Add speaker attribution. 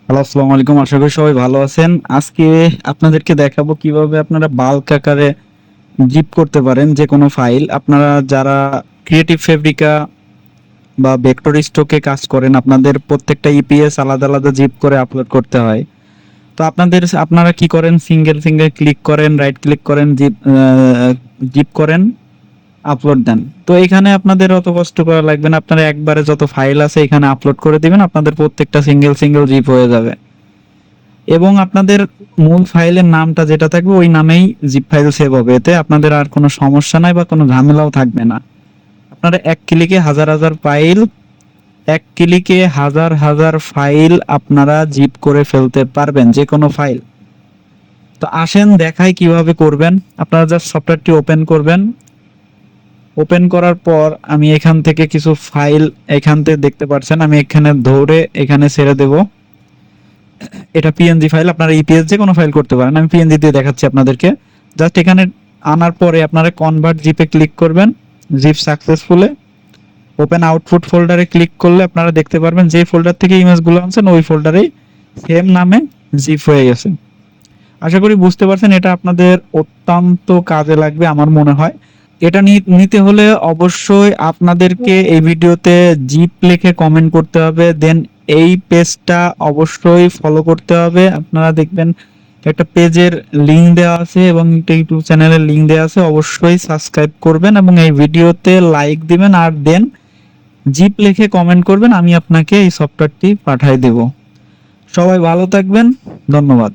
Speaker 1: Hello, আসসালামু আলাইকুম। আশা করি সবাই ভালো আছেন। আজকে আপনাদেরকে দেখাবো কিভাবে আপনারা বাল্ক আকারে জিপ করতে পারেন যে কোনো ফাইল। আপনারা যারা ক্রিয়েটিভ ফেব্রিকা বা ভেক্টর স্টকে কাজ করেন, আপনাদের প্রত্যেকটা ইপিএস আলাদা আলাদা জিপ করে আপলোড করতে হয়। তো আপনারা কি করেন, সিঙ্গেল সিঙ্গেল ক্লিক করেন, রাইট ক্লিক করেন, জিপ করেন, আপলোড দেন। তো এখানে আপনাদের অত কষ্ট করা লাগবে না। আপনারা একবারে যত ফাইল আছে এখানে আপলোড করে দিবেন, আপনাদের প্রত্যেকটা সিঙ্গেল সিঙ্গেল জিপ হয়ে যাবে। এবং আপনাদের মূল ফাইলের নামটা যেটা থাকবে ওই নামেই জিপ ফাইল সেভ হবে। এতে আপনাদের আর কোনো সমস্যা নাই বা কোনো ঝামেলাও থাকবে না। আপনারা এক ক্লিকে হাজার হাজার ফাইল আপনারা জিপ করে ফেলতে পারবেন, যে কোনো ফাইল। তো আসেন দেখাই কিভাবে করবেন। আপনারা জাস্ট সফটওয়্যারটি ওপেন করবেন। ওপেন করার পর আমি এখান থেকে কিছু ফাইল এখান থেকে দেখতে পাচ্ছেন, আমি এখানে ধরে এখানে ছেড়ে দেব। এটা পিএনজি ফাইল, আপনারা ইপিএস যে কোনো ফাইল করতে পারেন। আমি পিএনজি দিয়ে দেখাচ্ছি আপনাদেরকে। জাস্ট এখানে আনার পরে আপনারা কনভার্ট জিপে ক্লিক করবেন। জিপ সাকসেসফুলে ওপেন আউটপুট ফোল্ডারে ক্লিক করলে আপনারা দেখতে পারবেন যে ফোল্ডার থেকে ইমেজগুলো আনছেন ওই ফোল্ডারেই সেম নামে জিপ হয়ে গেছে। আশা করি বুঝতে পারছেন, এটা আপনাদের অত্যন্ত কাজে লাগবে আমার মনে হয়। এটা নিতে হলে অবশ্যই আপনাদেরকে এই ভিডিওতে জিপ লিখে কমেন্ট করতে হবে, দেন এই পেজটা অবশ্যই ফলো করতে হবে। আপনারা দেখবেন একটা পেজের লিংক দেওয়া আছে এবং একটা ইউটিউব চ্যানেলের লিংক দেওয়া আছে, অবশ্যই সাবস্ক্রাইব করবেন এবং এই ভিডিওতে লাইক দিবেন আর দেন জিপ লিখে কমেন্ট করবেন, আমি আপনাকে এই সফটওয়্যারটি পাঠিয়ে দেব। সবাই ভালো থাকবেন, ধন্যবাদ।